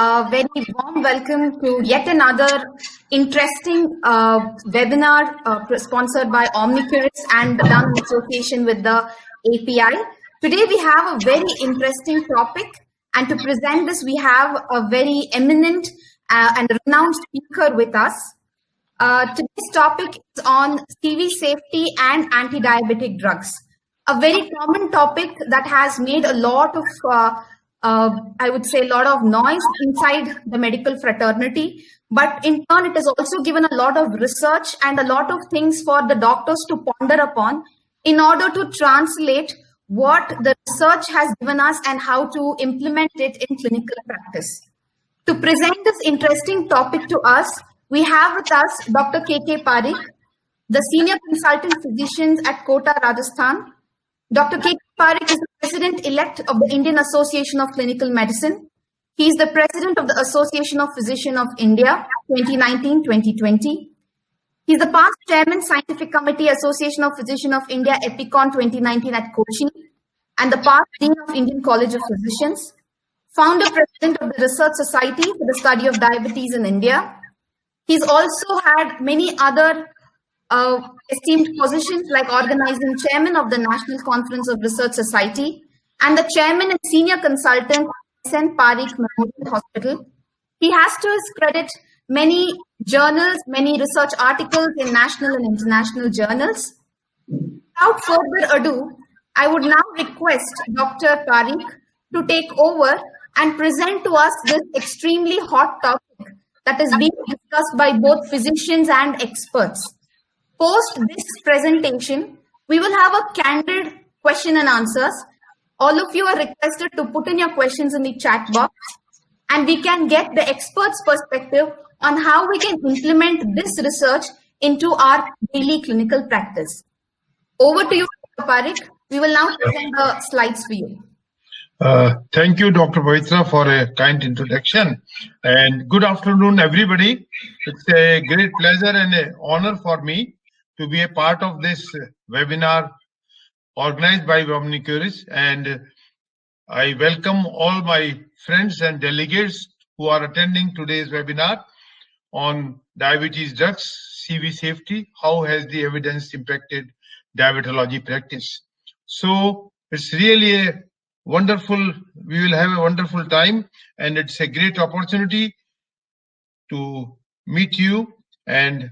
A very warm welcome to yet another interesting webinar sponsored by Omnicuris and done in association with the API. Today we have a very interesting topic, and to present this we have a very eminent and renowned speaker with us. Today's topic is on CV safety and anti-diabetic drugs. A very common topic that has made a lot of I would say a lot of noise inside the medical fraternity, but in turn it has also given a lot of research and a lot of things for the doctors to ponder upon in order to translate what the research has given us and how to implement it in clinical practice. To present this interesting topic to us, we have with us Dr. K.K. Parikh, the Senior Consultant Physician at Kota, Rajasthan. Dr. K.K. Parikh is the President-elect of the Indian Association of Clinical Medicine. He is the President of the Association of Physicians of India, 2019-2020. He is the past Chairman, Scientific Committee, Association of Physicians of India, Epicon 2019 at Kochi, and the past Dean of Indian College of Physicians. Founder President of the Research Society for the Study of Diabetes in India. He's also had many other esteemed positions like organizing chairman of the National Conference of Research Society and the chairman and senior consultant at St. Parikh Memorial Hospital. He has to his credit many journals, many research articles in national and international journals. Without further ado, I would now request Dr. Parikh to take over and present to us this extremely hot topic that is being discussed by both physicians and experts. Post this presentation, we will have a candid question and answers. All of you are requested to put in your questions in the chat box, and we can get the experts' perspective on how we can implement this research into our daily clinical practice. Over to you, Dr. Parikh. We will now present the slides for you. Thank you, Dr. Pavitra, for a kind introduction. And good afternoon, everybody. It's a great pleasure and an honor for me to be a part of this webinar organized by Omnicuris. And I welcome all my friends and delegates who are attending today's webinar on diabetes drugs, CV safety, how has the evidence impacted diabetology practice. So it's really a wonderful, we will have a wonderful time, and it's a great opportunity to meet you. And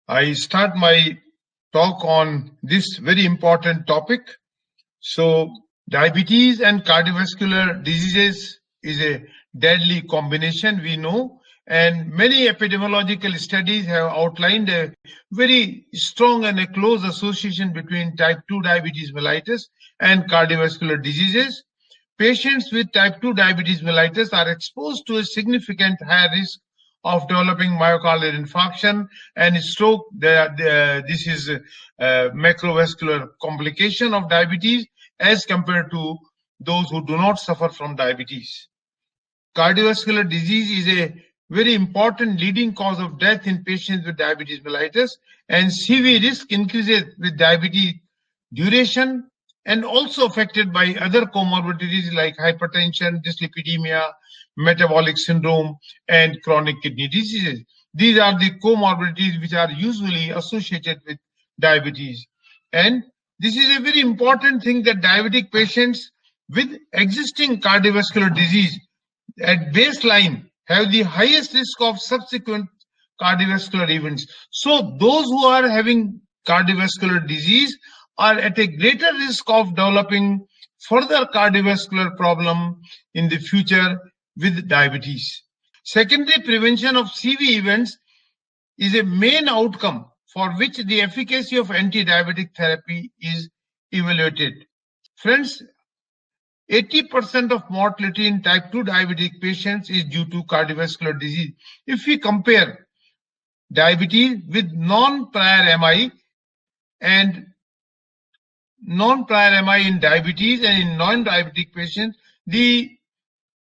I start my talk on this very important topic. So diabetes and cardiovascular diseases is a deadly combination, we know, and many epidemiological studies have outlined a very strong and a close association between type 2 diabetes mellitus and cardiovascular diseases. Patients with type 2 diabetes mellitus are exposed to a significant higher risk of developing myocardial infarction and stroke. This is a macrovascular complication of diabetes as compared to those who do not suffer from diabetes. Cardiovascular disease is a very important leading cause of death in patients with diabetes mellitus, and CV risk increases with diabetes duration and also affected by other comorbidities like hypertension, dyslipidemia, metabolic syndrome, and chronic kidney diseases. These are the comorbidities which are usually associated with diabetes. And this is a very important thing that diabetic patients with existing cardiovascular disease at baseline have the highest risk of subsequent cardiovascular events. So those who are having cardiovascular disease are at a greater risk of developing further cardiovascular problem in the future with diabetes. Secondary prevention of CV events is a main outcome for which the efficacy of anti-diabetic therapy is evaluated. Friends, 80% of mortality in type 2 diabetic patients is due to cardiovascular disease. If we compare diabetes with non-prior MI and non-prior MI in diabetes and in non-diabetic patients, the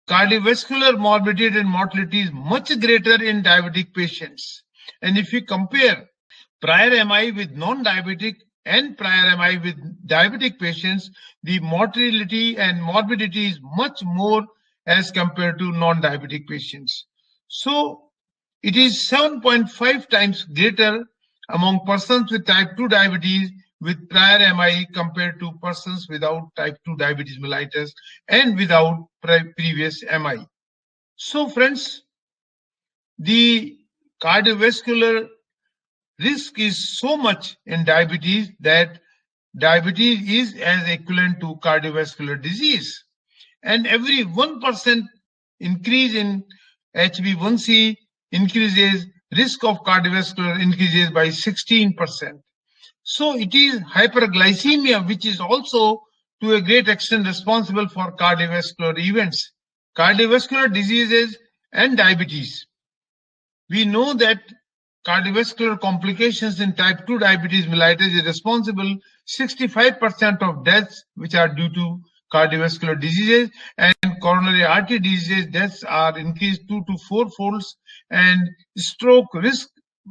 cardiovascular morbidity and mortality is much greater in diabetic patients. And if we compare prior MI with non-diabetic and prior MI with diabetic patients, the mortality and morbidity is much more as compared to non-diabetic patients. So it is 7.5 times greater among persons with type 2 diabetes with prior MI compared to persons without type 2 diabetes mellitus and without previous MI. So friends, the cardiovascular risk is so much in diabetes that diabetes is as equivalent to cardiovascular disease. And every 1% increase in HbA1c increases risk of cardiovascular increases by 16%. So it is hyperglycemia which is also to a great extent responsible for cardiovascular events, cardiovascular diseases and diabetes. We know that cardiovascular complications in type 2 diabetes mellitus is responsible 65% of deaths which are due to cardiovascular diseases, and coronary artery disease deaths are increased 2 to 4 folds and stroke risk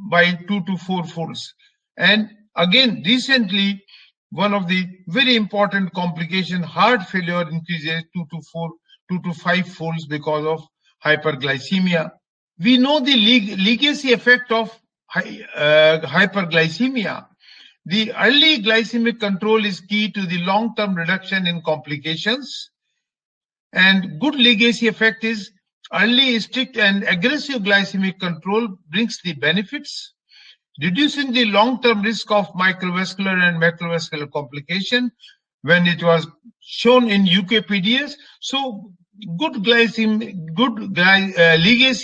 by 2 to 4 folds. And again, recently, one of the very important complication, heart failure, increases 2 to 5 folds because of hyperglycemia. We know the legacy effect of hyperglycemia. The early glycemic control is key to the long-term reduction in complications. And good legacy effect is early, strict, and aggressive glycemic control brings the benefits, reducing the long-term risk of microvascular and macrovascular complication when it was shown in UKPDS. So good legacy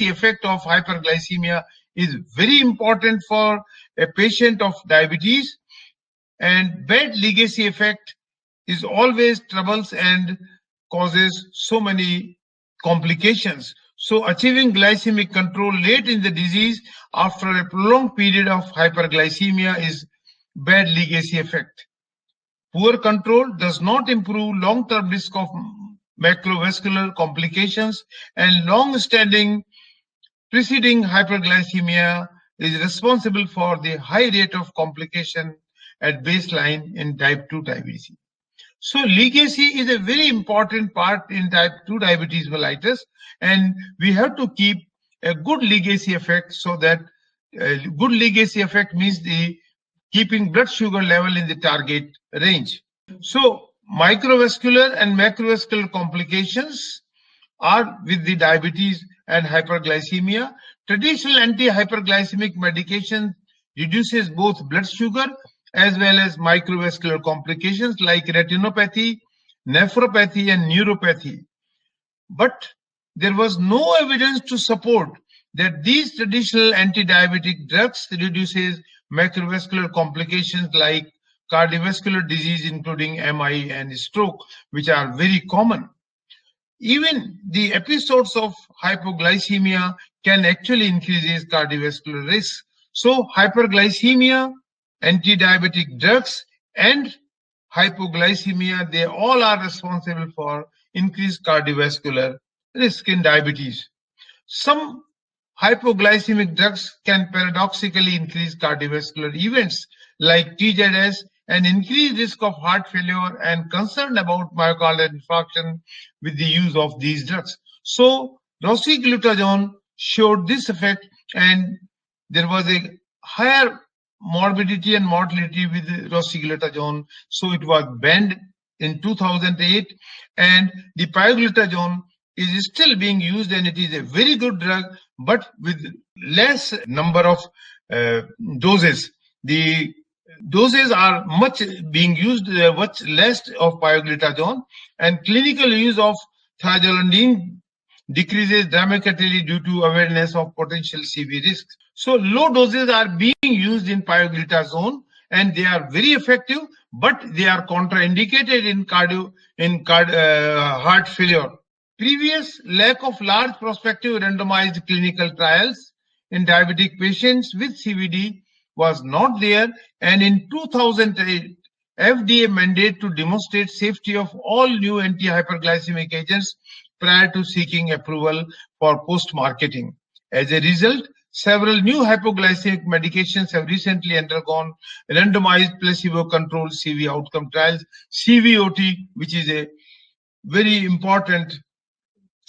effect of hyperglycemia is very important for a patient of diabetes, and bad legacy effect is always troubles and causes so many complications. So achieving glycemic control late in the disease after a prolonged period of hyperglycemia is bad legacy effect. Poor control does not improve long-term risk of macrovascular complications, and long-standing preceding hyperglycemia is responsible for the high rate of complication at baseline in type 2 diabetes. So legacy is a very important part in type 2 diabetes mellitus, and we have to keep a good legacy effect, so that good legacy effect means the keeping blood sugar level in the target range. So microvascular and macrovascular complications are with the diabetes and hyperglycemia. Traditional anti-hyperglycemic medication reduces both blood sugar as well as microvascular complications like retinopathy, nephropathy, and neuropathy. But there was no evidence to support that these traditional anti-diabetic drugs reduces macrovascular complications like cardiovascular disease, including MI and stroke, which are very common. Even the episodes of hypoglycemia can actually increase cardiovascular risk. So hyperglycemia, anti-diabetic drugs, and hypoglycemia, they all are responsible for increased cardiovascular risk in diabetes. Some hypoglycemic drugs can paradoxically increase cardiovascular events like TZS and increase risk of heart failure and concern about myocardial infarction with the use of these drugs. So rosiglitazone showed this effect, and there was a higher morbidity and mortality with rosiglitazone, so it was banned in 2008, and the pioglitazone is still being used, and it is a very good drug, but with less number of doses. The doses are much being used, much less of pioglitazone, and clinical use of thiazolidine decreases dramatically due to awareness of potential CV risks. So low doses are being used in pioglitazone, and they are very effective, but they are contraindicated in heart failure. Previous lack of large prospective randomized clinical trials in diabetic patients with CVD was not there, and in 2008, FDA mandate to demonstrate safety of all new anti-hyperglycemic agents prior to seeking approval for post-marketing. As a result, several new hypoglycemic medications have recently undergone randomized placebo-controlled CV outcome trials, CVOT, which is a very important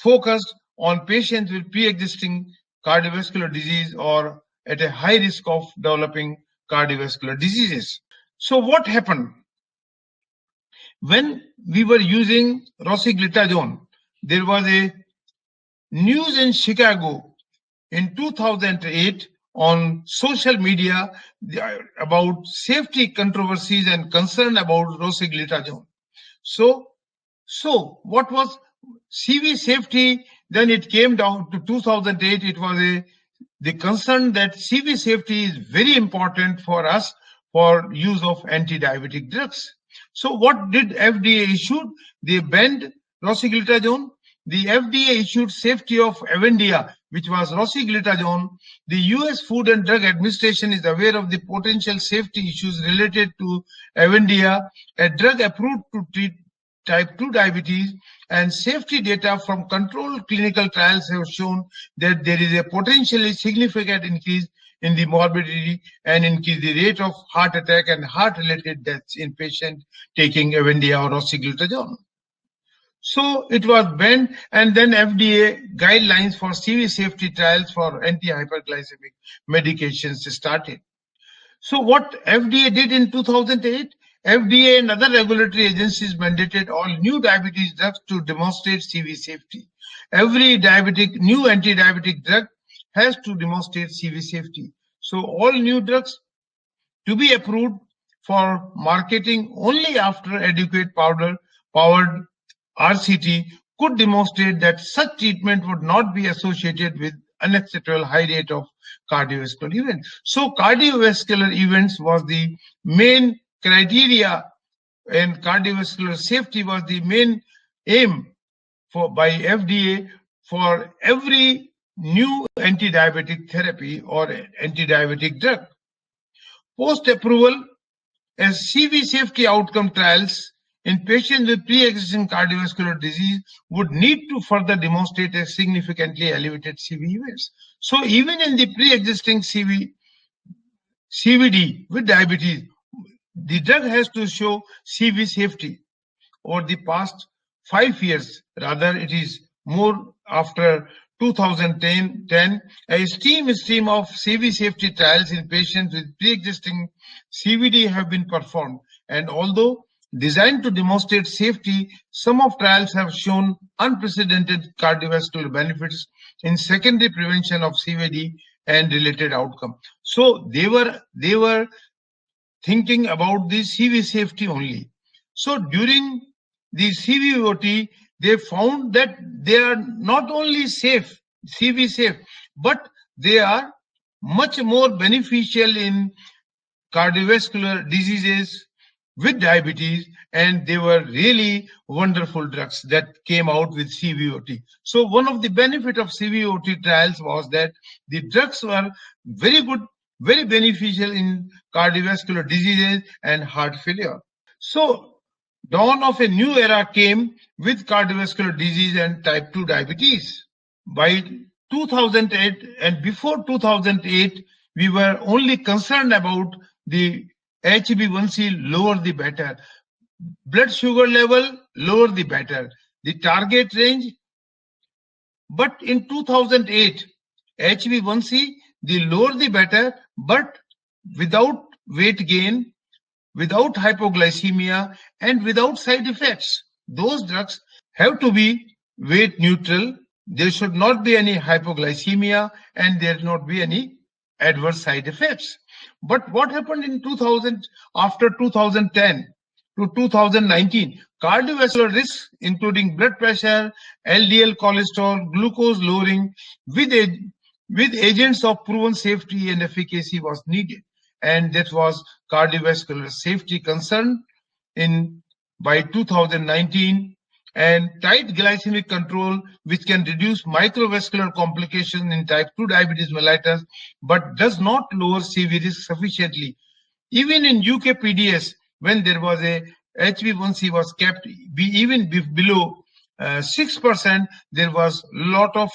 focused on patients with pre-existing cardiovascular disease or at a high risk of developing cardiovascular diseases. So what happened? When we were using rosiglitazone, there was a news in Chicago in 2008 on social media about safety controversies and concern about rosiglitazone. So what was CV safety? Then it came down to 2008. It was the concern that CV safety is very important for us for use of anti-diabetic drugs. So what did FDA issue? They banned rosiglitazone. The FDA issued safety of Avendia, which was rosiglitazone. The US Food and Drug Administration is aware of the potential safety issues related to Avendia, a drug approved to treat type 2 diabetes, and safety data from controlled clinical trials have shown that there is a potentially significant increase in the morbidity and increase the rate of heart attack and heart-related deaths in patients taking Avendia or rosiglitazone. So it was banned, and then FDA guidelines for CV safety trials for anti-hyperglycemic medications started. So what FDA did in 2008? FDA and other regulatory agencies mandated all new diabetes drugs to demonstrate CV safety. Every new anti-diabetic drug has to demonstrate CV safety. So all new drugs to be approved for marketing only after adequate powered RCT could demonstrate that such treatment would not be associated with unacceptable high rate of cardiovascular events. So cardiovascular events was the main criteria, and cardiovascular safety was the main aim by FDA for every new anti-diabetic therapy or anti-diabetic drug. Post-approval, as CV safety outcome trials in patients with pre-existing cardiovascular disease would need to further demonstrate a significantly elevated CV events. So even in the pre-existing CVD with diabetes, the drug has to show CV safety over the past 5 years. Rather, it is more after 2010. A stream of CV safety trials in patients with pre-existing CVD have been performed, and although designed to demonstrate safety, some of trials have shown unprecedented cardiovascular benefits in secondary prevention of CVD and related outcome. So they were thinking about the CV safety only. So during the CVOT, they found that they are not only CV safe, but they are much more beneficial in cardiovascular diseases with diabetes, and they were really wonderful drugs that came out with CVOT. So one of the benefit of CVOT trials was that the drugs were very good, very beneficial in cardiovascular diseases and heart failure. So dawn of a new era came with cardiovascular disease and type 2 diabetes. By 2008 and before 2008, we were only concerned about the HbA1c, lower the better. Blood sugar level, lower the better. The target range. But in 2008, HbA1c, the lower the better, but without weight gain, without hypoglycemia, and without side effects. Those drugs have to be weight neutral. There should not be any hypoglycemia, and there should not be any adverse side effects. But what happened in 2000, after 2010 to 2019? Cardiovascular risks, including blood pressure, LDL cholesterol, glucose lowering, with agents of proven safety and efficacy was needed, and that was cardiovascular safety concern by 2019, and tight glycemic control, which can reduce microvascular complications in type 2 diabetes mellitus, but does not lower CV risk sufficiently. Even in UK-PDS, when there was a HbA1c was kept even below 6%, there was a lot of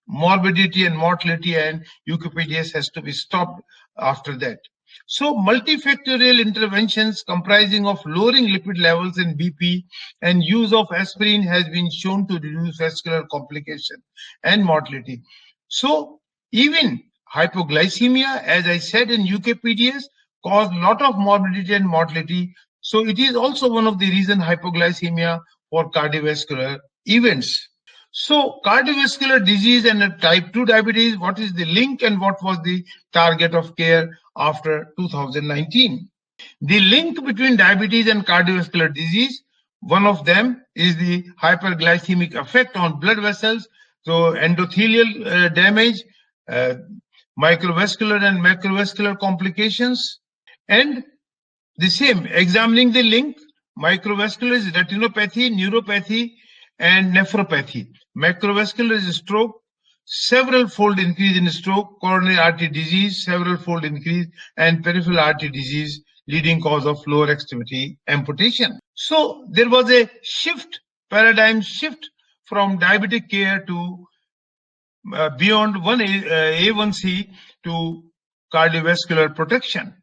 morbidity and mortality, and UK-PDS has to be stopped after that. So multifactorial interventions comprising of lowering lipid levels in BP and use of aspirin has been shown to reduce vascular complication and mortality. So even hypoglycemia, as I said in UKPDS, cause lot of morbidity and mortality. So it is also one of the reason hypoglycemia for cardiovascular events. So cardiovascular disease and type 2 diabetes, what is the link and what was the target of care after 2019? The link between diabetes and cardiovascular disease, one of them is the hyperglycemic effect on blood vessels, so endothelial damage, microvascular and macrovascular complications, and the same, examining the link, microvascular is retinopathy, neuropathy, and nephropathy. Macrovascular is stroke, several-fold increase in stroke, coronary artery disease, several-fold increase, and peripheral artery disease, leading cause of lower extremity amputation. So there was a shift, paradigm shift from diabetic care to beyond A1C to cardiovascular protection.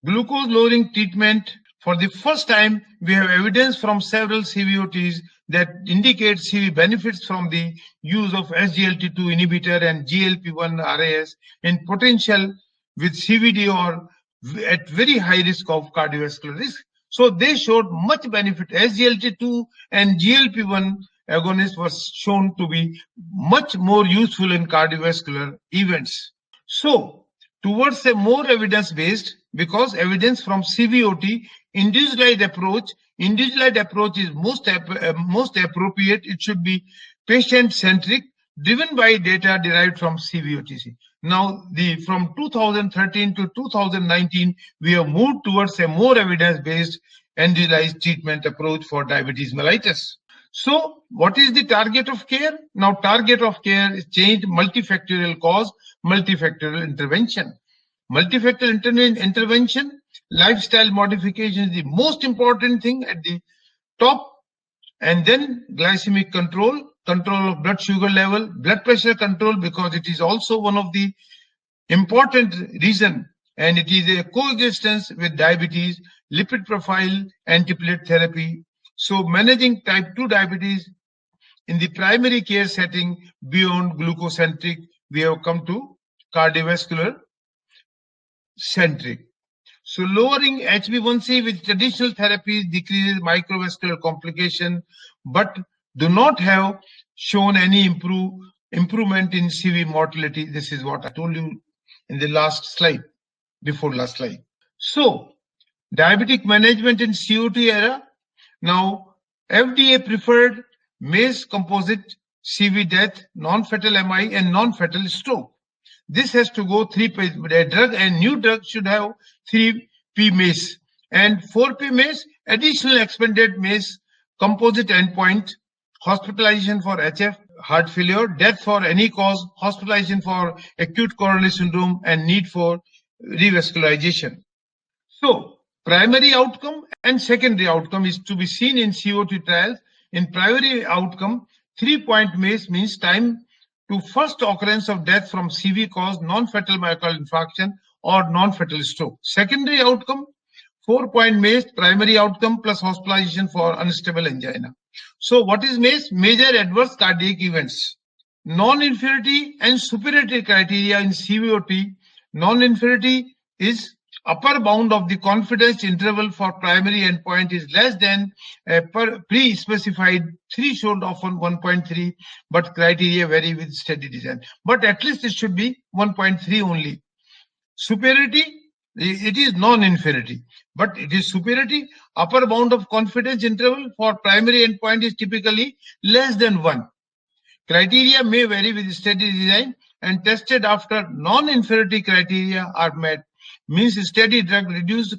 Glucose lowering treatment, for the first time, we have evidence from several CVOTs that indicate CV benefits from the use of SGLT2 inhibitor and GLP-1 RAS in potential with CVD or at very high risk of cardiovascular risk. So they showed much benefit. SGLT2 and GLP-1 agonist was shown to be much more useful in cardiovascular events. So towards a more evidence-based, because evidence from CVOT, individualized approach is most appropriate. It should be patient-centric, driven by data derived from CVOTC. Now, from 2013 to 2019, we have moved towards a more evidence-based individualized treatment approach for diabetes mellitus. So what is the target of care? Now, target of care is changed, multifactorial cause, multifactorial intervention. Multifactorial intervention, lifestyle modification is the most important thing at the top, and then glycemic control of blood sugar level, blood pressure control, because it is also one of the important reason, and it is a coexistence with diabetes, lipid profile, antiplatelet therapy. So managing type 2 diabetes in the primary care setting beyond glucocentric, we have come to cardiovascular centric. So lowering HbA1c with traditional therapies decreases microvascular complication, but do not have shown any improvement in CV mortality. This is what I told you in the last slide, before last slide. So diabetic management in COT era. Now FDA preferred MACE composite, CV death, non-fatal MI, and non-fatal stroke. This has to go 3P. A drug and new drug should have 3P MACE and 4P MACE, additional expanded MACE, composite endpoint, hospitalization for HF, heart failure, death for any cause, hospitalization for acute coronary syndrome, and need for revascularization. So primary outcome and secondary outcome is to be seen in COT trials. In primary outcome, 3-point MACE means time to first occurrence of death from CV caused non-fatal myocardial infarction or non-fatal stroke. Secondary outcome, 4-point MACE, primary outcome plus hospitalization for unstable angina. So what is MACE? Major adverse cardiac events. Non-inferiority and superiority criteria in CVOT. Non-inferiority is upper bound of the confidence interval for primary endpoint is less than pre-specified threshold of 1.3, but criteria vary with study design. But at least it should be 1.3 only. Superiority, it is non-inferiority, but it is superiority. Upper bound of confidence interval for primary endpoint is typically less than 1. Criteria may vary with study design, and tested after non-inferiority criteria are met. Means steady drug reduced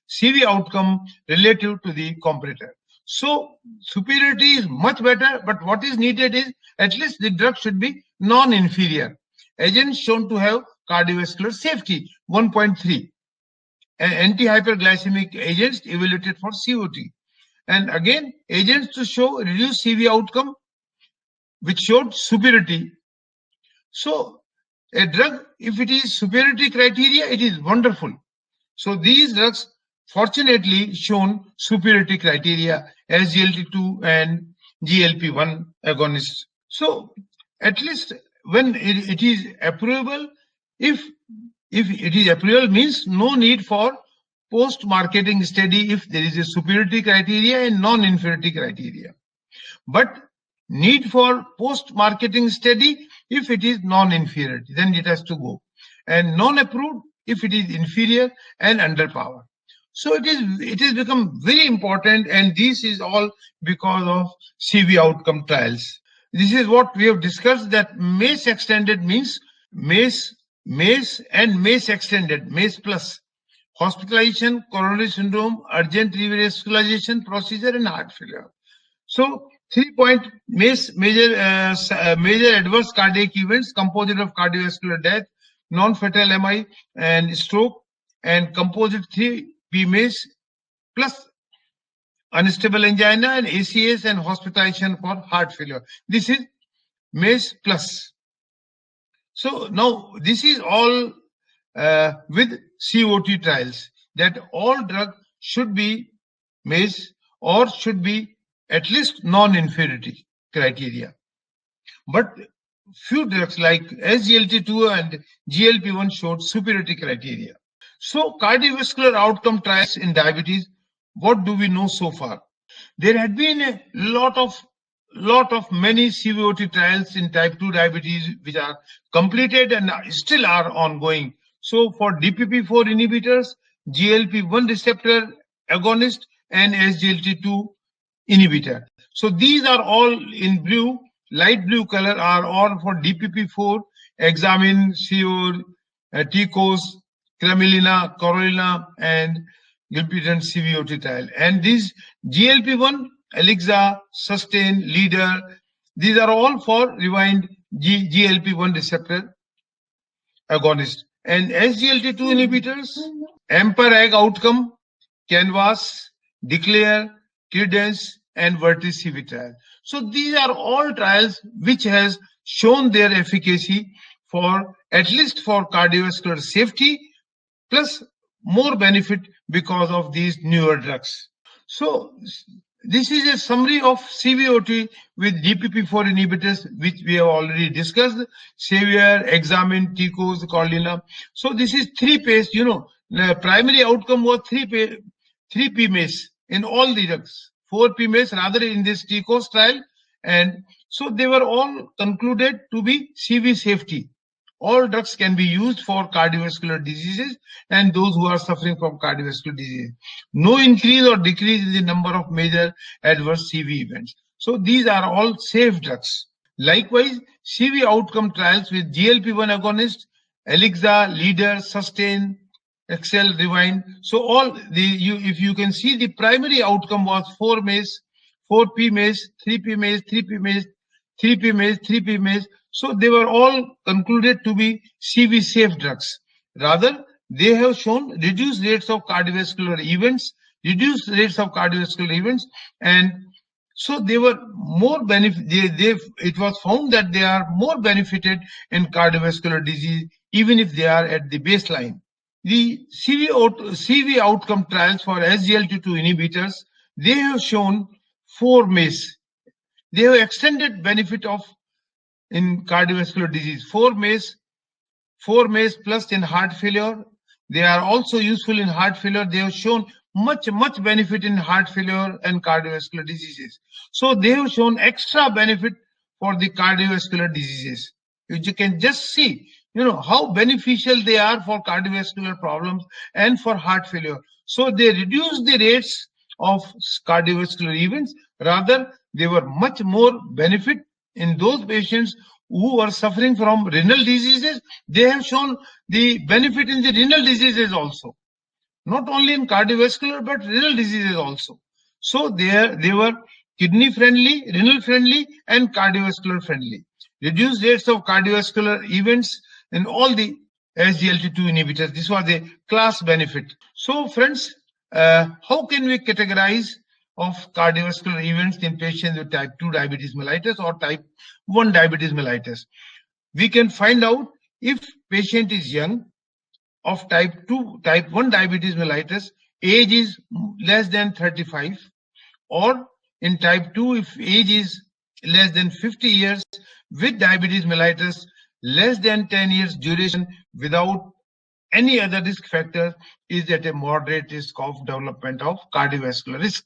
CV outcome relative to the comparator. So superiority is much better, but what is needed is at least the drug should be non-inferior. Agents shown to have cardiovascular safety, 1.3. Anti-hyperglycemic agents evaluated for COT. And again, agents to show reduced CV outcome, which showed superiority. So a drug, if it is superiority criteria, it is wonderful. So these drugs fortunately shown superiority criteria as GLT2 and GLP-1 agonists. So at least when it is approvable, if it is approvable means no need for post-marketing study if there is a superiority criteria and non-inferiority criteria. But need for post-marketing study if it is non-inferiority, then it has to go. And non-approved if it is inferior and underpowered. So it has become very important, and this is all because of CV outcome trials. This is what we have discussed, that MACE extended means MACE and MACE extended, MACE plus, hospitalization, coronary syndrome, urgent revascularization procedure, and heart failure. So 3-point major adverse cardiac events composite of cardiovascular death, non-fatal MI, and stroke, and composite 3P MACE plus unstable angina and ACS and hospitalization for heart failure. This is MACE plus. So now this is all with COT trials, that all drug should be MACE or should be at least non-inferiority criteria. But few drugs like SGLT2 and GLP-1 showed superiority criteria. So cardiovascular outcome trials in diabetes, what do we know so far? There had been a lot of many CVOT trials in type 2 diabetes which are completed and still are ongoing. So for DPP4 inhibitors, GLP-1 receptor agonist, and SGLT2 inhibitor. So these are all in blue, light blue color are all for DPP4, Examine, Seor, Ticos, Cramilina, Corolina, and Gilpidin CVOT trial. And these GLP-1, Alexa, Sustain, Leader, these are all for rewind GLP-1 receptor agonist. And SGLT2 inhibitors, EMPER-EGG outcome, Canvas, Declare, Credence, and Vertis CV trial. So these are all trials which has shown their efficacy for at least for cardiovascular safety plus more benefit because of these newer drugs. So this is a summary of CVOT with DPP4 inhibitors, which we have already discussed, Savior, Examine, Ticos, Corlina. So this is 3-phase, the primary outcome was 3P MACE in all the drugs, 4P MACE rather in this Ticos trial. And so they were all concluded to be CV safety. All drugs can be used for cardiovascular diseases and those who are suffering from cardiovascular disease. No increase or decrease in the number of major adverse CV events. So these are all safe drugs. Likewise, CV outcome trials with GLP-1 agonist, Alexa, Leader, Sustain, Excel, Rewind. So all if you can see, the primary outcome was 4 MACE, 4P MACE, 3P MACE, 3P MACE, 3P MACE, 3P MACE. So they were all concluded to be CV safe drugs. Rather, they have shown reduced rates of cardiovascular events, and so they were more benefit. It was found that they are more benefited in cardiovascular disease even if they are at the baseline. The CV outcome trials for SGLT2 inhibitors, they have shown 4 MACE. They have extended benefit of in cardiovascular disease, 4 MACE plus in heart failure. They are also useful in heart failure. They have shown much benefit in heart failure and cardiovascular diseases. So they have shown extra benefit for the cardiovascular diseases. You can just see, how beneficial they are for cardiovascular problems and for heart failure. So they reduce the rates of cardiovascular events. Rather, they were much more benefit in those patients who are suffering from renal diseases. They have shown the benefit in the renal diseases also, not only in cardiovascular but renal diseases also. So they were kidney friendly, renal friendly, and cardiovascular friendly. Reduced rates of cardiovascular events in all the SGLT2 inhibitors. This was a class benefit. So friends, how can we categorize of cardiovascular events in patients with type 2 diabetes mellitus or type 1 diabetes mellitus? We can find out if patient is young of type 1 diabetes mellitus, age is less than 35, or in type 2, if age is less than 50 years with diabetes mellitus, less than 10 years duration without any other risk factor, is at a moderate risk of development of cardiovascular risk.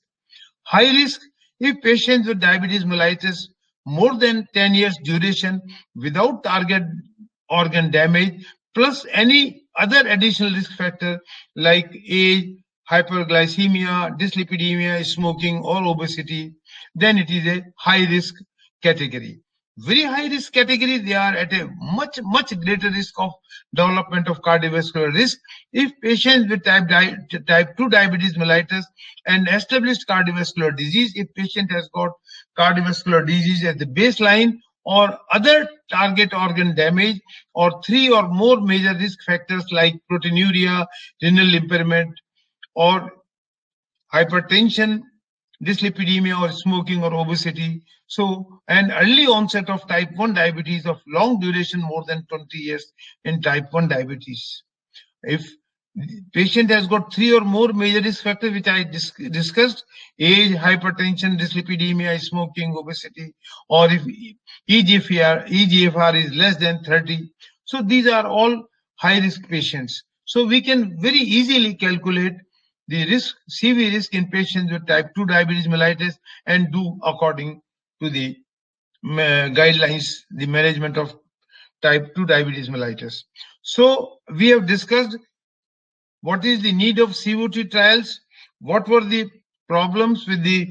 High risk, if patients with diabetes mellitus more than 10 years duration without target organ damage, plus any other additional risk factor like age, hyperglycemia, dyslipidemia, smoking, or obesity, then it is a high risk category. Very high risk category, they are at a much greater risk of development of cardiovascular risk if patients with type 2 diabetes mellitus and established cardiovascular disease, if patient has got cardiovascular disease at the baseline, or other target organ damage, or 3 or more major risk factors like proteinuria, renal impairment, or hypertension, dyslipidemia, or smoking, or obesity. So, an early onset of type 1 diabetes of long duration, more than 20 years in type 1 diabetes. If patient has got 3 or more major risk factors which I discussed, age, hypertension, dyslipidemia, smoking, obesity, or if EGFR is less than 30. So these are all high risk patients. So we can very easily calculate the risk, CV risk in patients with type 2 diabetes mellitus, and do according to the guidelines, the management of type 2 diabetes mellitus. So we have discussed what is the need of CVOT trials, what were the problems with the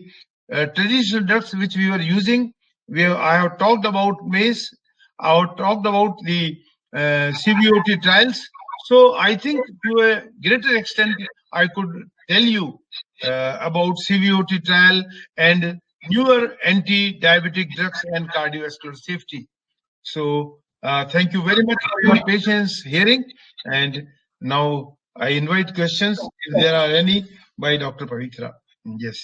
traditional drugs which we were using. I have talked about MACE, I have talked about the CVOT trials. So I think to a greater extent I could tell you about CVOT trial and newer anti-diabetic drugs and cardiovascular safety. So thank you very much for your patience hearing, and now I invite questions if there are any by Dr. Pavitra. Yes.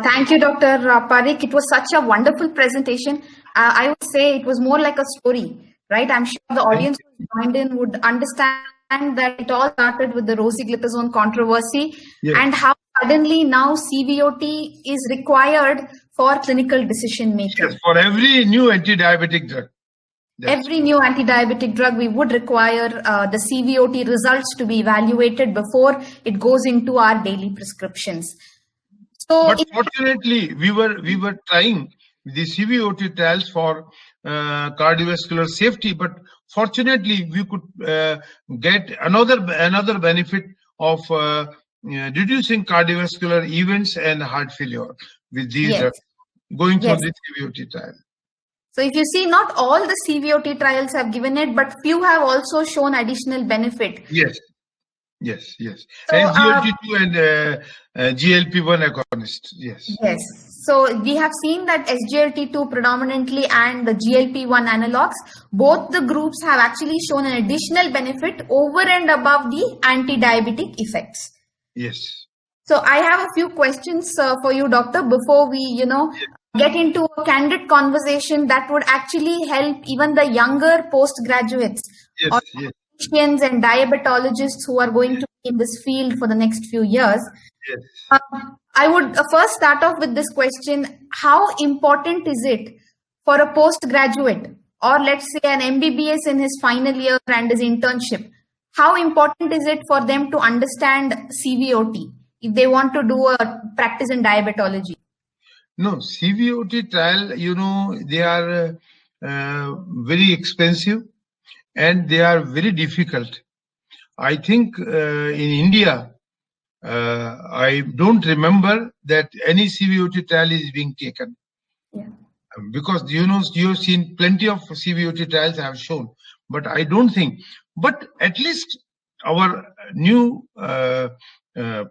Thank you, Dr. Parikh. It was such a wonderful presentation. I would say it was more like a story, right? I'm sure the audience who joined in would understand that it all started with the rosiglitazone controversy, yes, and how suddenly now CVOT is required for clinical decision making. Yes, for every new anti-diabetic drug. Every new anti-diabetic drug, we would require the CVOT results to be evaluated before it goes into our daily prescriptions. So, but fortunately, we were trying the CVOT trials for cardiovascular safety, but fortunately, we could get another benefit of reducing cardiovascular events and heart failure with these drugs, going through the CVOT trial. So if you see, not all the CVOT trials have given it, but few have also shown additional benefit. Yes. So, SGLT2 and GLP-1 agonist. Yes. So we have seen that SGLT2 predominantly and the GLP-1 analogs, both the groups have actually shown an additional benefit over and above the anti-diabetic effects. Yes. So I have a few questions for you, doctor, before we, get into a candid conversation that would actually help even the younger postgraduates or physicians and diabetologists who are going to be in this field for the next few years. Yes. I would first start off with this question: how important is it for a postgraduate, or let's say an MBBS in his final year and his internship? How important is it for them to understand CVOT if they want to do a practice in diabetology? No, CVOT trial, they are very expensive and they are very difficult. I think in India, I don't remember that any CVOT trial is being taken. Yeah. Because, you've seen plenty of CVOT trials I have shown, but I don't think. But at least our new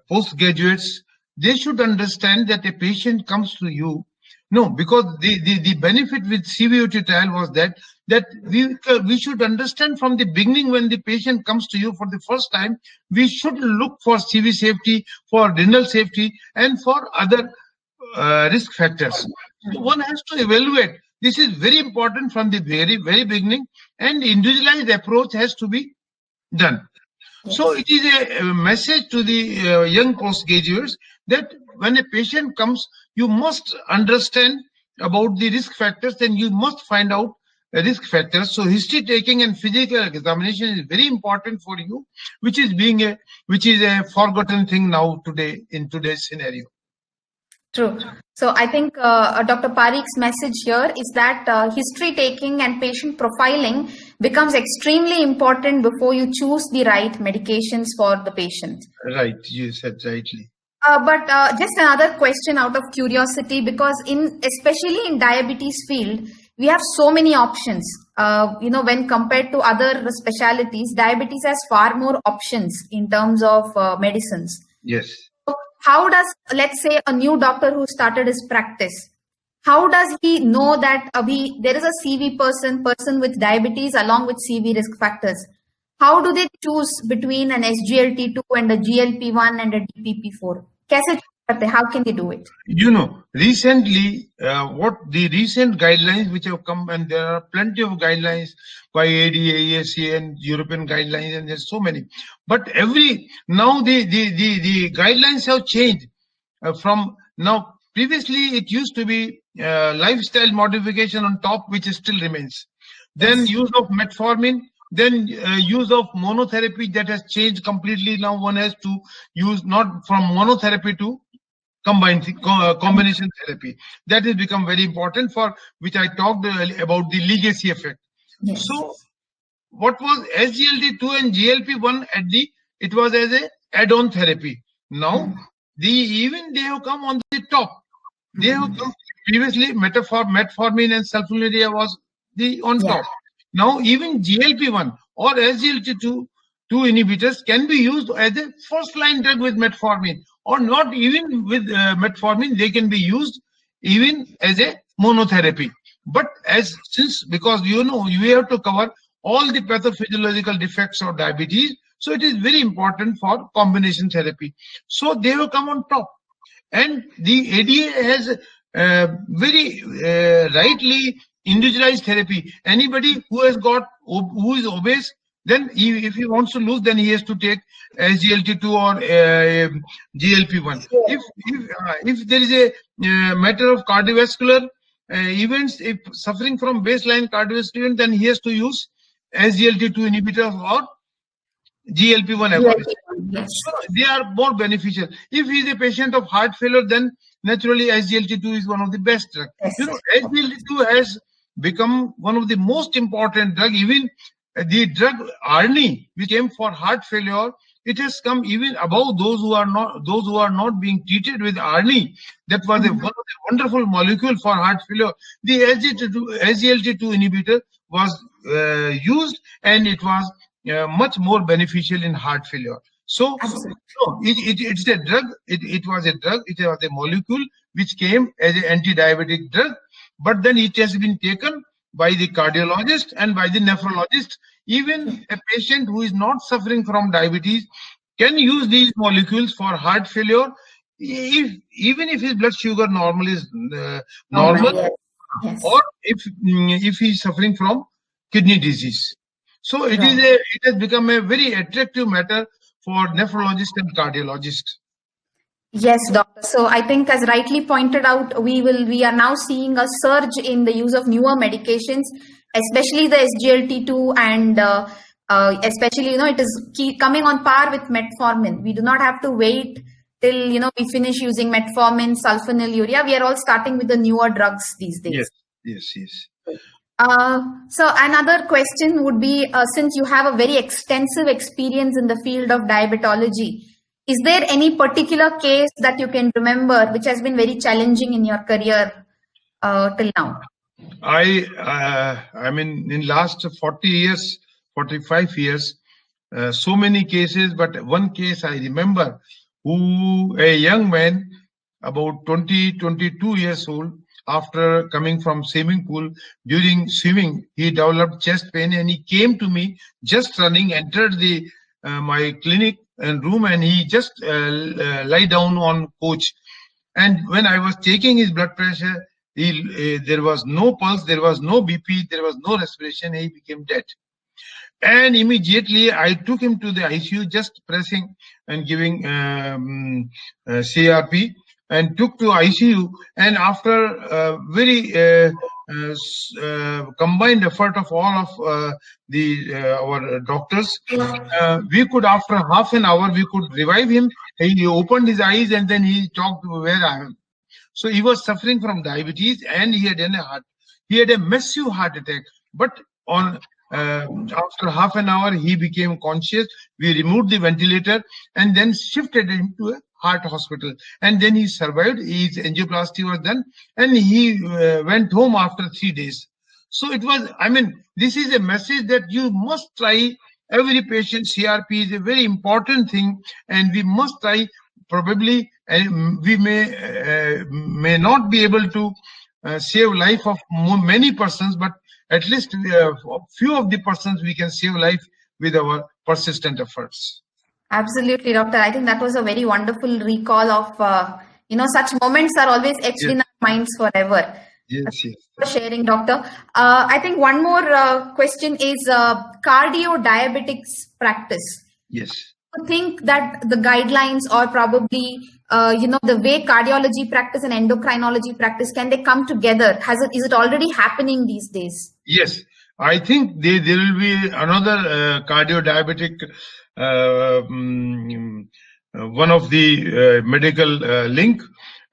postgraduates, they should understand that a patient comes to you. No, because the benefit with CVOT trial was that we should understand from the beginning, when the patient comes to you for the first time, we should look for CV safety, for renal safety, and for other risk factors. So one has to evaluate This is very important from the very beginning, and individualized approach has to be done. Yes. So it is a message to the young postgraduates that when a patient comes, you must understand about the risk factors, and you must find out risk factors. So history taking and physical examination is very important for you, which is a forgotten thing now today in today's scenario. True. So I think Dr. Parikh's message here is that history taking and patient profiling becomes extremely important before you choose the right medications for the patient. Right, you said rightly. But just another question out of curiosity, because especially in diabetes field, we have so many options. When compared to other specialties, diabetes has far more options in terms of medicines. Yes. How does, let's say, a new doctor who started his practice, how does he know that there is a CV person with diabetes along with CV risk factors? How do they choose between an SGLT2 and a GLP1 and a DPP4? How can they do it? Recently, what the recent guidelines which have come, and there are plenty of guidelines by ADA, ASA, and European guidelines, and there's so many. But now the guidelines have changed from now. Previously, it used to be lifestyle modification on top, which still remains. Then use of metformin. Then use of monotherapy, that has changed completely. Now one has to use not from monotherapy to combination therapy. That has become very important, for which I talked about the legacy effect. Yes. So what was SGLT2 and GLP1 it was as a add-on therapy. Now they have come on the top. They have come previously metformin and sulfonylurea was on top. Now even GLP1 or SGLT2 inhibitors can be used as a first-line drug with metformin, or not even with metformin. They can be used even as a monotherapy. But because you have to cover all the pathophysiological defects of diabetes, so it is very important for combination therapy. So they will come on top, and the ADA has very rightly individualized therapy. Anybody who is obese, then if he wants to lose, then he has to take SGLT2 or GLP1. If there is a matter of cardiovascular events, if suffering from baseline cardiovascular event, then he has to use SGLT2 inhibitors or GLP1 agonist. Yes. So they are more beneficial. If he is a patient of heart failure, then naturally SGLT2 is one of the best drugs. Yes. SGLT2 has become one of the most important drug. Even the drug ARNI, which came for heart failure, it has come even above those who are not being treated with ARNI. That was one of the wonderful molecule for heart failure. The SGLT2 inhibitor was used, and it was much more beneficial in heart failure. So it's a drug. It was a drug. It was a molecule which came as an anti-diabetic drug, but then it has been taken by the cardiologist and by the nephrologist. Even a patient who is not suffering from diabetes can use these molecules for heart failure, even if his blood sugar normal is normal, or if he is suffering from kidney disease. So it has become a very attractive matter for nephrologists and cardiologists. Yes, doctor. So I think, as rightly pointed out, we are now seeing a surge in the use of newer medications, especially the SGLT2, and especially it is coming on par with metformin. We do not have to wait till we finish using metformin, sulfonylurea. We are all starting with the newer drugs these days. Yes. So another question would be, since you have a very extensive experience in the field of diabetology, is there any particular case that you can remember which has been very challenging in your career till now? I mean, in last 40 years, 45 years, so many cases, but one case I remember, a young man, about 22 years old, after coming from swimming pool, during swimming, he developed chest pain, and he came to me just running, entered my clinic and room, and he just lie down on couch. And when I was taking his blood pressure, There was no pulse, there was no BP, there was no respiration. He became dead. And immediately I took him to the ICU, just pressing and giving CRP, and took to ICU. And after very combined effort of all of our doctors, we could, after half an hour, we could revive him. He opened his eyes and then he talked, where I am. So he was suffering from diabetes, and he had a massive heart attack. But on after half an hour, he became conscious. We removed the ventilator and then shifted him to a heart hospital. And then he survived. His angioplasty was done, and he went home after 3 days. So it was, I mean, this is a message that you must try every patient. CRP is a very important thing, and we must try. Probably we may not be able to save life of many persons, but at least few of the persons we can save life with our persistent efforts. Absolutely, doctor. I think that was a very wonderful recall of, such moments are always etched in our minds forever. Yes, Thank yes. you for sharing, doctor. I think one more question is cardio-diabetics practice. Yes. I think that the guidelines, or probably, the way cardiology practice and endocrinology practice, can they come together? Is it already happening these days? Yes, I think there will be another cardio-diabetic, one of the medical link.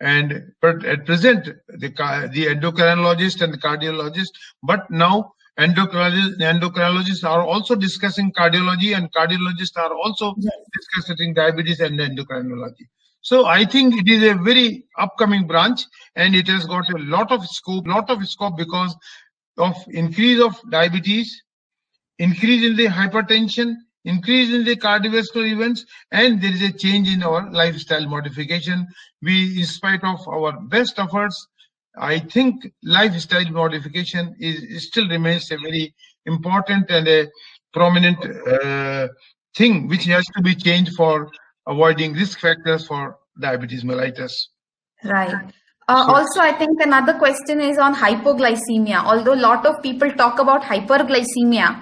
But at present, the endocrinologist and the cardiologist, but now endocrinologists are also discussing cardiology, and cardiologists are also discussing diabetes and endocrinology. So I think it is a very upcoming branch, and it has got a lot of scope because of increase of diabetes, increase in the hypertension, increase in the cardiovascular events, and there is a change in our lifestyle modification. We, in spite of our best efforts, I think lifestyle modification still remains a very important and a prominent thing which has to be changed for avoiding risk factors for diabetes mellitus. Right. Also, I think another question is on hypoglycemia. Although a lot of people talk about hyperglycemia,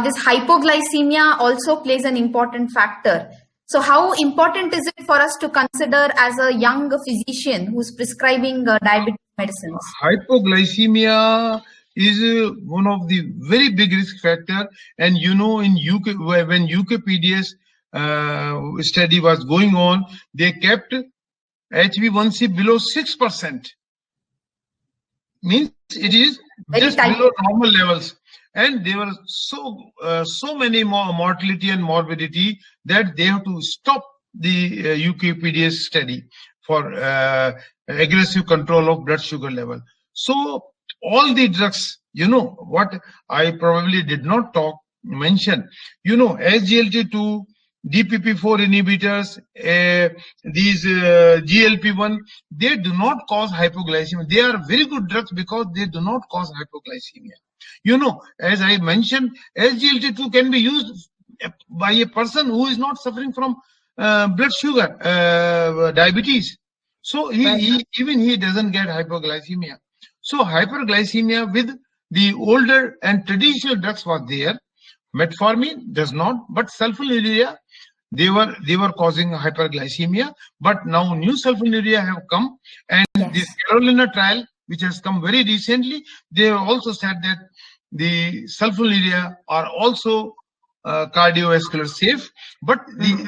this hypoglycemia also plays an important factor. So how important is it for us to consider as a young physician who's prescribing diabetes medicines? Hypoglycemia is one of the very big risk factor. And in UK, when UKPDS study was going on, they kept HbA1c below 6%. Means it is very just tight, below normal levels. And there were so many more mortality and morbidity that they have to stop the UKPDS study for aggressive control of blood sugar level. So all the drugs, what I probably did not mention, SGLT2, DPP4 inhibitors, these GLP-1, they do not cause hypoglycemia. They are very good drugs because they do not cause hypoglycemia. As I mentioned, SGLT2 can be used by a person who is not suffering from blood sugar, diabetes. So even he doesn't get hypoglycemia. So hyperglycemia with the older and traditional drugs was there. Metformin does not, but sulfonylurea, they were causing hyperglycemia. But now new sulfonylurea have come, and this Carolina trial, which has come very recently, they have also said that the sulfonylurea are also cardiovascular safe, but the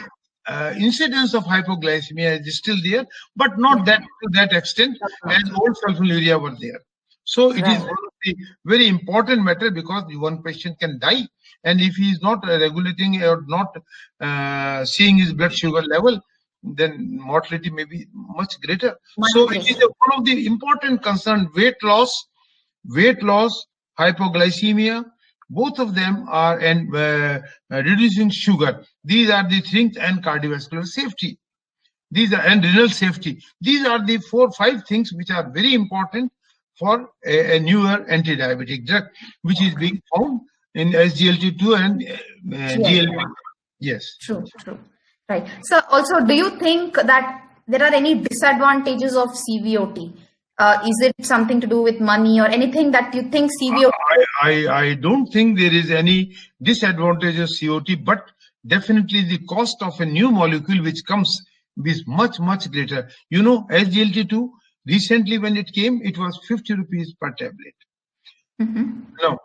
incidence of hypoglycemia is still there, but not that to that extent as old sulfonylurea were there. So it is one of the very important matter, because the one patient can die, and if he is not regulating or not seeing his blood sugar level, then mortality may be much greater. So it is one of the important concern. Weight loss, hypoglycemia, both of them are, and reducing sugar. These are the things, and cardiovascular safety. These are, and renal safety. These are the 4-5 things which are very important for a newer anti-diabetic drug, which is being found in SGLT2 and GLP. Yes. True. Right. So also, do you think that there are any disadvantages of CVOT? Is it something to do with money or anything that you think CVOT? I don't think there is any disadvantage of COT, but definitely the cost of a new molecule which comes is much, much greater. You know, SGLT2, recently when it came, it was 50 rupees per tablet. Now,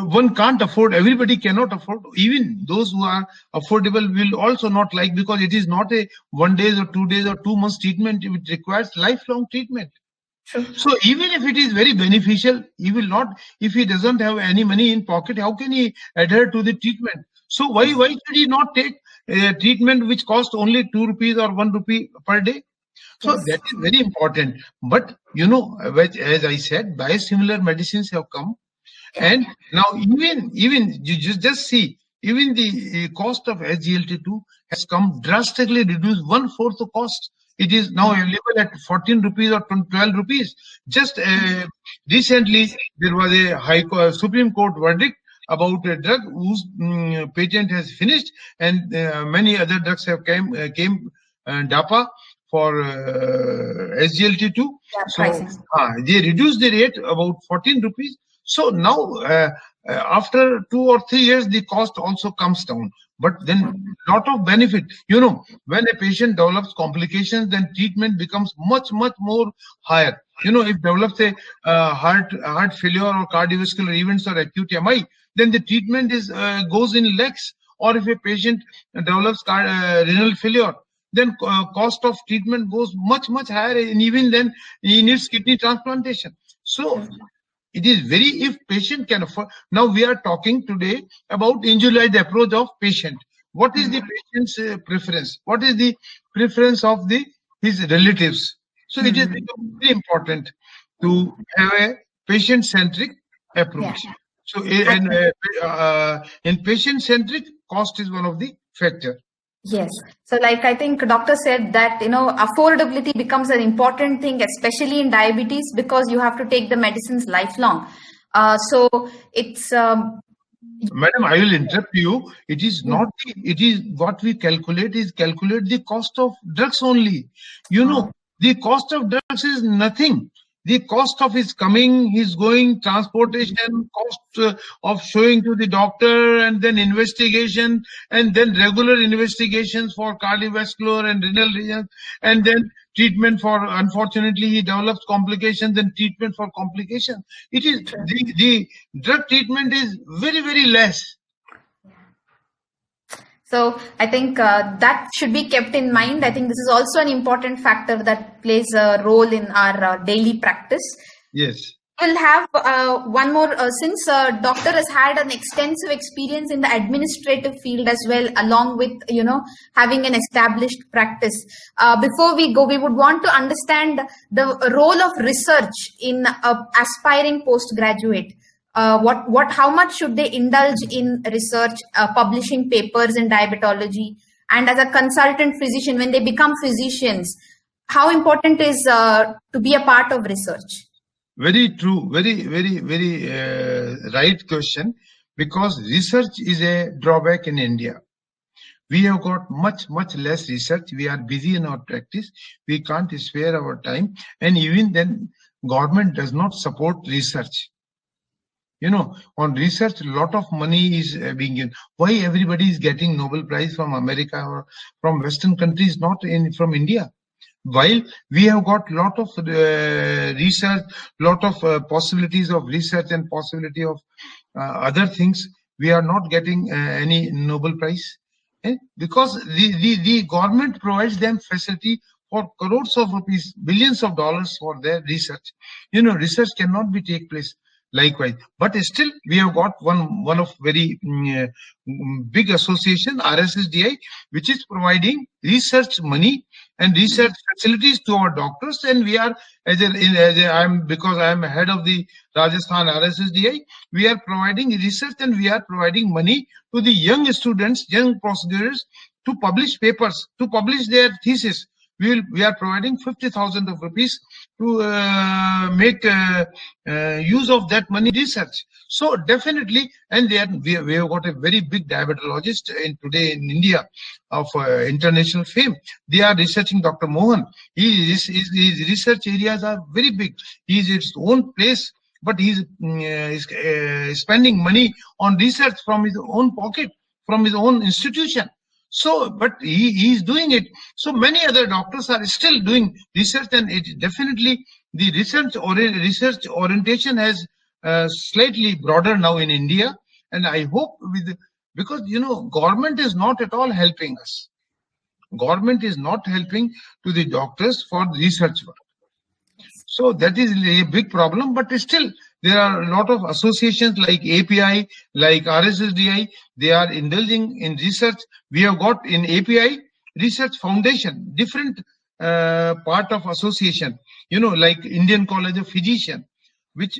one can't afford, everybody cannot afford. Even those who are affordable will also not like, because it is not a 1 day or 2 days or 2 months treatment. It requires lifelong treatment. Sure. So even if it is very beneficial, he will not, if he doesn't have any money in pocket, how can he adhere to the treatment? So why should he not take a treatment which costs only 2 rupees or 1 rupee per day? So Yes. that is very important. But you know, as I said, biosimilar medicines have come. And now even you just see, even the cost of SGLT2 has come drastically reduced, 1/4 the cost. It is now available at 14 rupees or 12 rupees. Just recently, there was a Supreme Court verdict about a drug whose patent has finished, and many other drugs have came DAPA for SGLT2. So they reduced the rate about 14 rupees. So now, after 2 or 3 years, the cost also comes down. But then lot of benefit. You know, when a patient develops complications, then treatment becomes much, much more higher. You know, if develops a heart failure or cardiovascular events or acute MI, then the treatment is goes in lakhs. Or if a patient develops renal failure, then cost of treatment goes much, much higher, and even then he needs kidney transplantation. So it is very, if patient can afford. Now we are talking today about individualized approach of patient. What is the patient's preference? What is the preference of his relatives? So it is very important to have a patient-centric approach. So in patient-centric, cost is one of the factor. Yes. So like I think doctor said that, you know, affordability becomes an important thing, especially in diabetes, because you have to take the medicines lifelong. So it's... Madam, I will interrupt you. It is not, it is what we calculate the cost of drugs only. You know, the cost of drugs is nothing. The cost of his coming, his going, transportation, cost of showing to the doctor, and then investigation, and then regular investigations for cardiovascular and renal regions, and then treatment for, unfortunately, he develops complications, then treatment for complications. It is, the drug treatment is very, very less. So I think that should be kept in mind. I think this is also an important factor that plays a role in our daily practice. Yes. We'll have one more, since doctor has had an extensive experience in the administrative field as well, along with, you know, having an established practice. Before we go, we would want to understand the role of research in aspiring postgraduate. How much should they indulge in research, publishing papers in diabetology, and as a consultant physician, when they become physicians, how important is to be a part of research? Very true, very right question, because research is a drawback in India. We have got much less research. We are busy in our practice. We can't spare our time, and even then, government does not support research. You know, on research, a lot of money is being given. Why everybody is getting Nobel Prize from America or from Western countries, not from India? While we have got lot of research, lot of possibilities of research and possibility of other things, we are not getting any Nobel Prize. Because the government provides them facility for crores of rupees, billions of dollars for their research. You know, research cannot be take place likewise. But still, we have got one of very big association, RSSDI, which is providing research money and research facilities to our doctors. And we are, because I am head of the Rajasthan RSSDI, we are providing research and we are providing money to the young students, young postgraduates, to publish papers, to publish their thesis. we are providing 50,000 of rupees to make use of that money research. So definitely, and we have got a very big diabetologist today in India of international fame. They are researching Dr. Mohan. His research areas are very big. He is its own place, but he's spending money on research from his own pocket, from his own institution. So, but he is doing it. So many other doctors are still doing research, and it definitely the research orientation has slightly broader now in India. And I hope because government is not at all helping us. Government is not helping to the doctors for research work. So that is a big problem, but still there are a lot of associations like API, like RSSDI, they are indulging in research. We have got in API Research Foundation, different part of association, like Indian College of Physicians, which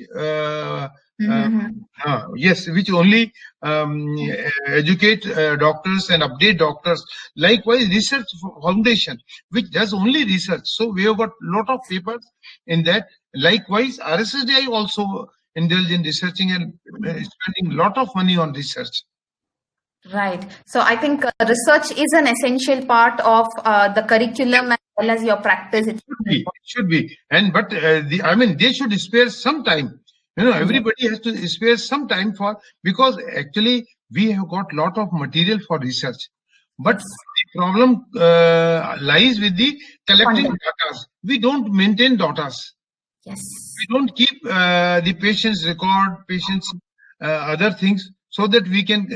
yes, which only educate doctors and update doctors. Likewise, Research Foundation, which does only research. So we have got a lot of papers in that. Likewise, RSSDI also indulge in researching and spending a lot of money on research. Right. So I think research is an essential part of the curriculum as well as your practice. It should be. And but they should spare some time. Everybody has to spare some time because actually we have got a lot of material for research. But the problem lies with the collecting data. We don't maintain data. Yes. We don't keep the patient's record, other things, so that we can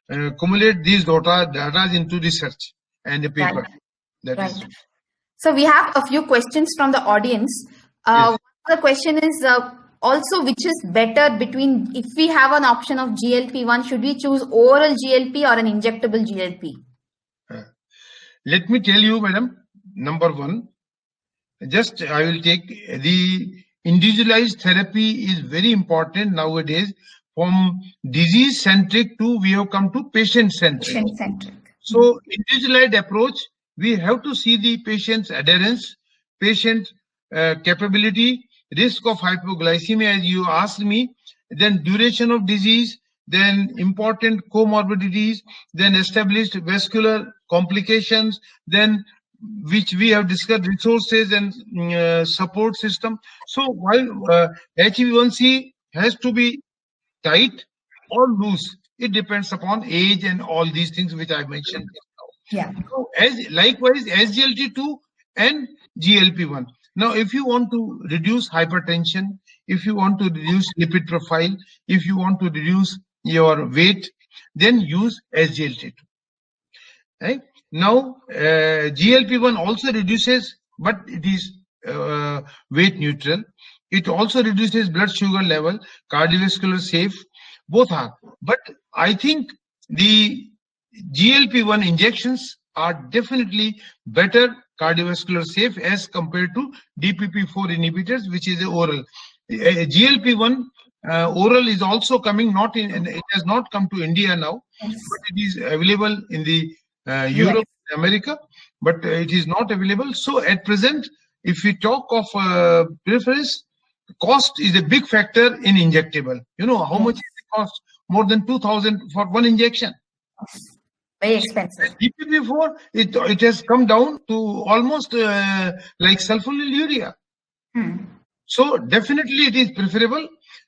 accumulate these data into research and a paper. Right. Right. So we have a few questions from the audience. Yes. The question is also, which is better between, if we have an option of GLP-1, should we choose oral GLP or an injectable GLP? Let me tell you, madam, number one, I will take the individualized therapy is very important nowadays. From disease-centric to we have come to patient-centric. So individualized approach, we have to see the patient's adherence, patient capability, risk of hypoglycemia as you asked me, then duration of disease, then important comorbidities, then established vascular complications, then which we have discussed resources and support system. So while HbA1c has to be tight or loose, it depends upon age and all these things which I mentioned. Yeah. So likewise, SGLT2 and GLP-1. Now, if you want to reduce hypertension, if you want to reduce lipid profile, if you want to reduce your weight, then use SGLT2. Right? Now, GLP-1 also reduces, but it is weight neutral. It also reduces blood sugar level, cardiovascular safe, both are. But I think the GLP-1 injections are definitely better cardiovascular safe as compared to DPP-4 inhibitors, which is oral. GLP-1 oral is also coming, and it has not come to India now, but it is available in the Europe, America, but it is not available. So at present, if we talk of preference, cost is a big factor in injectable. How much it costs? More than 2,000 for one injection. Very expensive. DPP-4, it has come down to almost like sulfonylurea. So definitely it is preferable.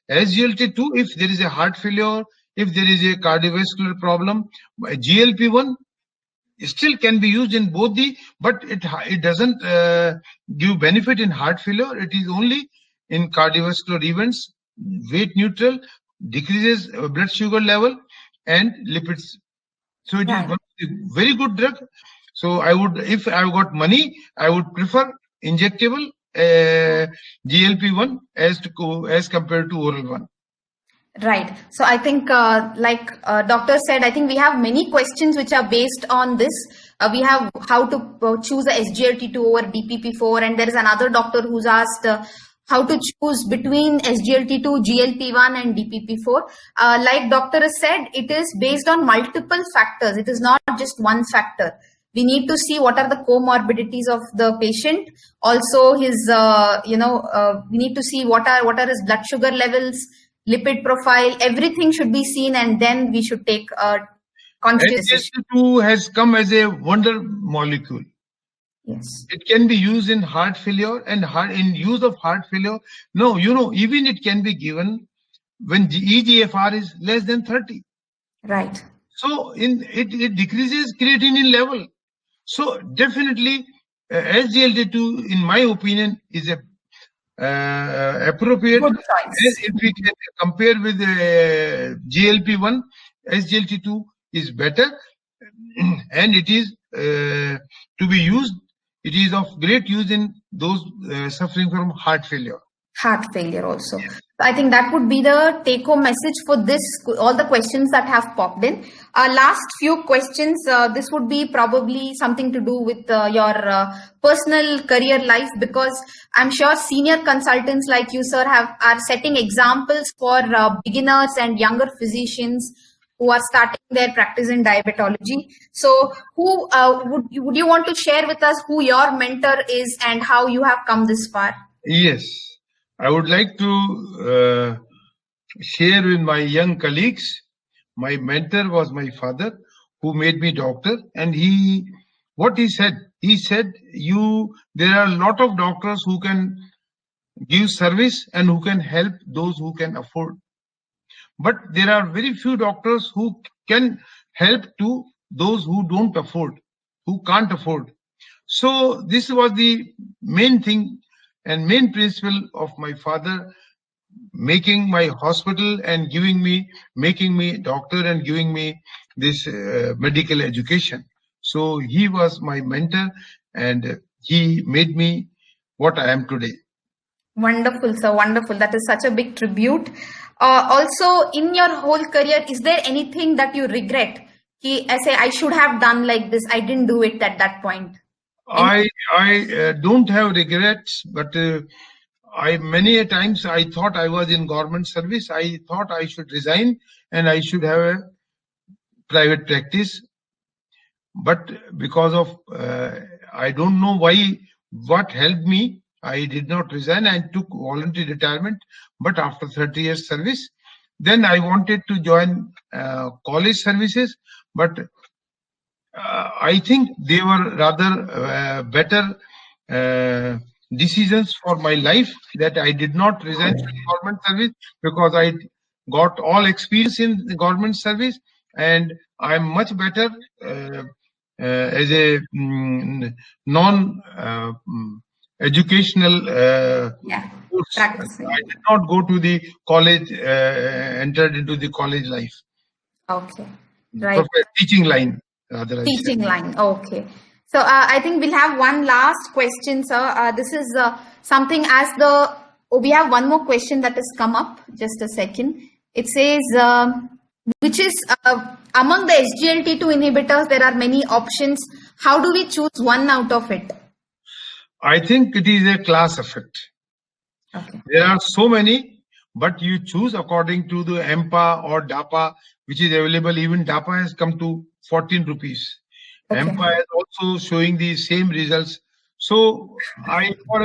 SGLT2, if there is a heart failure, if there is a cardiovascular problem, GLP-1 still can be used in both but it doesn't give benefit in heart failure. It is only in cardiovascular events, weight neutral, decreases blood sugar level and lipids. So it is a very good drug. So I would, if I got money, I would prefer injectable GLP-1 as compared to oral one. Right. So I think, like doctor said, I think we have many questions which are based on this. We have how to choose a SGLT2 over DPP-4, and there is another doctor who's asked how to choose between SGLT2, GLP-1 and DPP-4. Like doctor has said, it is based on multiple factors. It is not just one factor. We need to see what are the comorbidities of the patient. Also, his we need to see what are his blood sugar levels, lipid profile. Everything should be seen, and then we should take a conscious decision. SGLT2 has come as a wonder molecule. Yes. It can be used in heart failure, and in use of heart failure. No, even it can be given when eGFR is less than 30. Right. So it decreases creatinine level. So definitely SGLT2, in my opinion, is a appropriate. Good choice. If we can compare with GLP-1, SGLT2 is better, and it is to be used. It is of great use in those suffering from heart failure. Heart failure also. I think that would be the take-home message for this, all the questions that have popped in. Last few questions, this would be probably something to do with your personal career life, because I'm sure senior consultants like you, sir, are setting examples for beginners and younger physicians who are starting their practice in diabetology. So who would you want to share with us who your mentor is and how you have come this far? Yes, I would like to share with my young colleagues. My mentor was my father, who made me doctor, and what he said, there are a lot of doctors who can give service and who can help those who can afford. But there are very few doctors who can help to those who don't afford, who can't afford. So this was the main thing and main principle of my father, making my hospital and making me doctor and giving me this medical education. So he was my mentor, and he made me what I am today. Wonderful, sir. Wonderful. That is such a big tribute. Also, in your whole career, is there anything that you regret? I should have done like this. I didn't do it at that point. I don't have regrets, but many a times I thought I was in government service. I thought I should resign and I should have a private practice. But because of I don't know what helped me, I did not resign. I took voluntary retirement. But after 30 years service, then I wanted to join college services. But I think they were rather better decisions for my life, that I did not resign from government service, because I got all experience in the government service, and I'm much better as a non-educational course. I did not go to the college, entered into the college life. Okay, right. Teaching line. Teaching line. Okay. So I think we'll have one last question, sir. This is something we have one more question that has come up. Just a second. It says, which is among the SGLT2 inhibitors, there are many options. How do we choose one out of it? I think it is a class effect. Okay. There are so many, but you choose according to the EMPA or DAPA, which is available. Even DAPA has come to 14 rupees. Okay. EMPA is also showing the same results. So for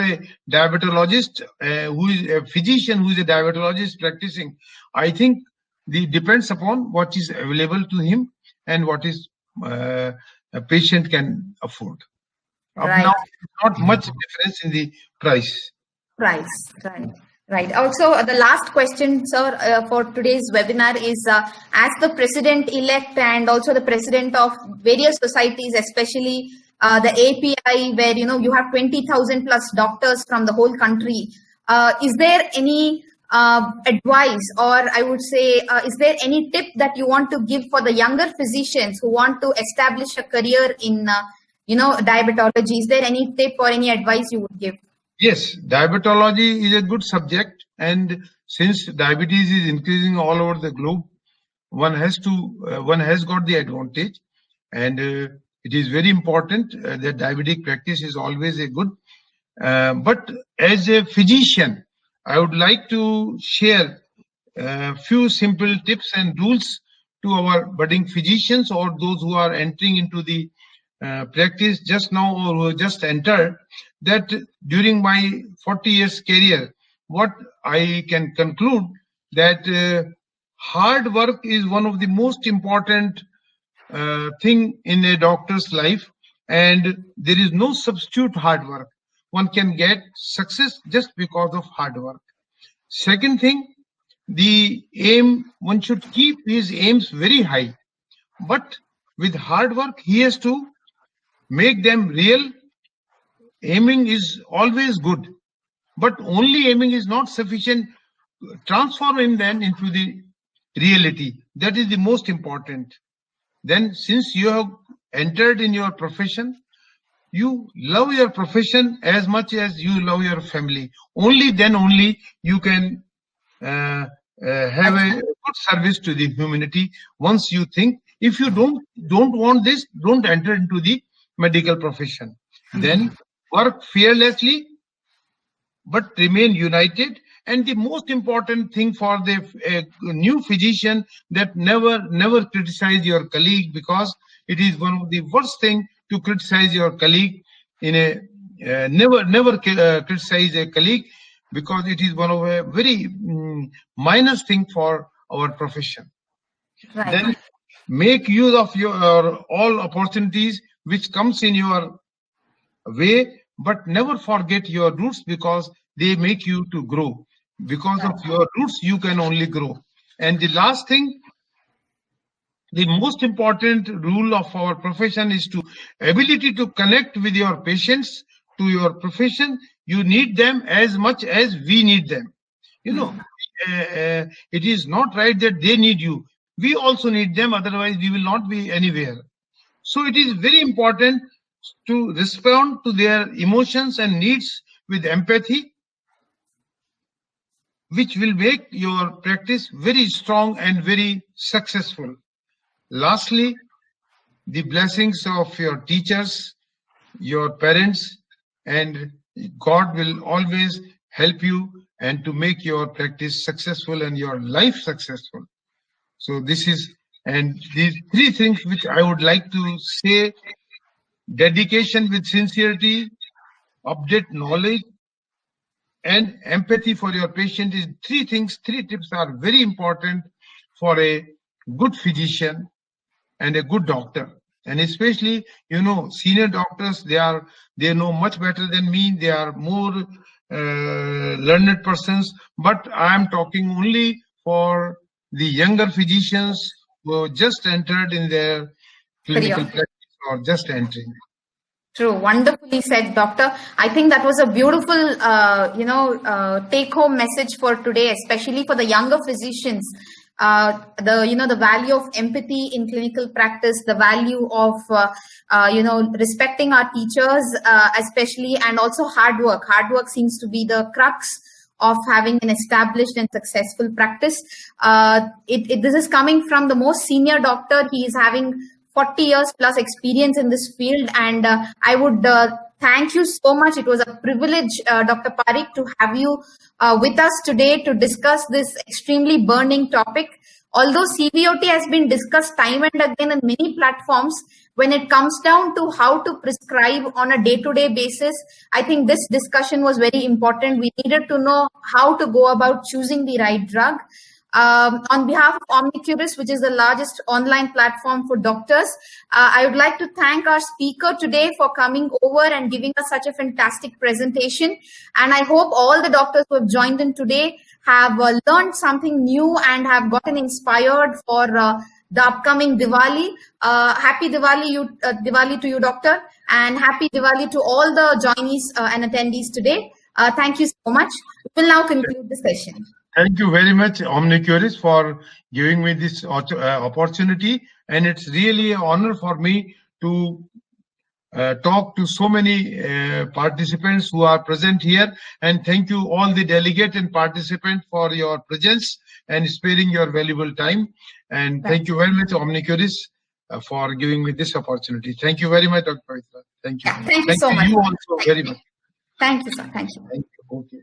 a diabetologist who is a physician, who is a diabetologist practicing, I think depends upon what is available to him and what is a patient can afford. Right. Now, not much difference in the price. Right. Also, the last question, sir, for today's webinar is, as the president-elect and also the president of various societies, especially the API, where you have 20,000 plus doctors from the whole country, is there any advice, or I would say, is there any tip that you want to give for the younger physicians who want to establish a career in diabetology? Is there any tip or any advice you would give? Yes, diabetology is a good subject, and since diabetes is increasing all over the globe, one has got the advantage, and it is very important that diabetic practice is always a good. But as a physician, I would like to share a few simple tips and rules to our budding physicians or those who are entering into the practice just now or who just entered, that during my 40 years career, what I can conclude that hard work is one of the most important thing in a doctor's life, and there is no substitute hard work. One can get success just because of hard work. Second thing, the aim, one should keep his aims very high, but with hard work he has to make them real. Aiming is always good, but only aiming is not sufficient. Transform him then into the reality. That is the most important. Then, since you have entered in your profession, you love your profession as much as you love your family. Only then only you can have a good service to the humanity. Once you think, if you don't want this, don't enter into the medical profession. Then work fearlessly, but remain united. And the most important thing for the new physician, that never criticize your colleague, because it is one of the worst thing to criticize your colleague. In a never criticize a colleague, because it is one of a very minus thing for our profession. Right. Then make use of your all opportunities which comes in your way, but never forget your roots, because they make you to grow. Because of your roots, you can only grow. And the last thing, the most important rule of our profession is to ability to connect with your patients, to your profession. You need them as much as we need them. You know, it is not right that they need you. We also need them, otherwise we will not be anywhere. So it is very important to respond to their emotions and needs with empathy, which will make your practice very strong and very successful. Lastly, the blessings of your teachers, your parents, and God will always help you and to make your practice successful and your life successful. So this is, and these three things which I would like to say: dedication with sincerity, update knowledge, and empathy for your patient. Is three things, three tips are very important for a good physician and a good doctor. And especially, you know, senior doctors, they know much better than me. They are more learned persons, but I am talking only for the younger physicians who just entered in their clinical practice or just entering. True, wonderfully said, Doctor. I think that was a beautiful, take-home message for today, especially for the younger physicians. The value of empathy in clinical practice, the value of respecting our teachers, especially, and also hard work. Hard work seems to be the crux of having an established and successful practice. This is coming from the most senior doctor. He is having 40 years plus experience in this field, and I would thank you so much. It was a privilege, Dr. Parikh, to have you with us today to discuss this extremely burning topic. Although CVOT has been discussed time and again in many platforms, when it comes down to how to prescribe on a day-to-day basis, I think this discussion was very important. We needed to know how to go about choosing the right drug. On behalf of Omnicurus, which is the largest online platform for doctors, I would like to thank our speaker today for coming over and giving us such a fantastic presentation. And I hope all the doctors who have joined in today have learned something new and have gotten inspired for the upcoming Diwali. Happy Diwali to you, Doctor, and happy Diwali to all the joinees and attendees today. Thank you so much. We will now conclude the session. Thank you very much, Omnicurus, for giving me this opportunity. And it's really an honor for me to talk to so many participants who are present here. And thank you all the delegate and participant for your presence and sparing your valuable time. And thank you very much, Omnicurus, for giving me this opportunity. Thank you very much, Dr. Pavitra. Thank you. Yeah, thank you so much. You also very much. Thank you, sir. Thank you. Thank you. Okay.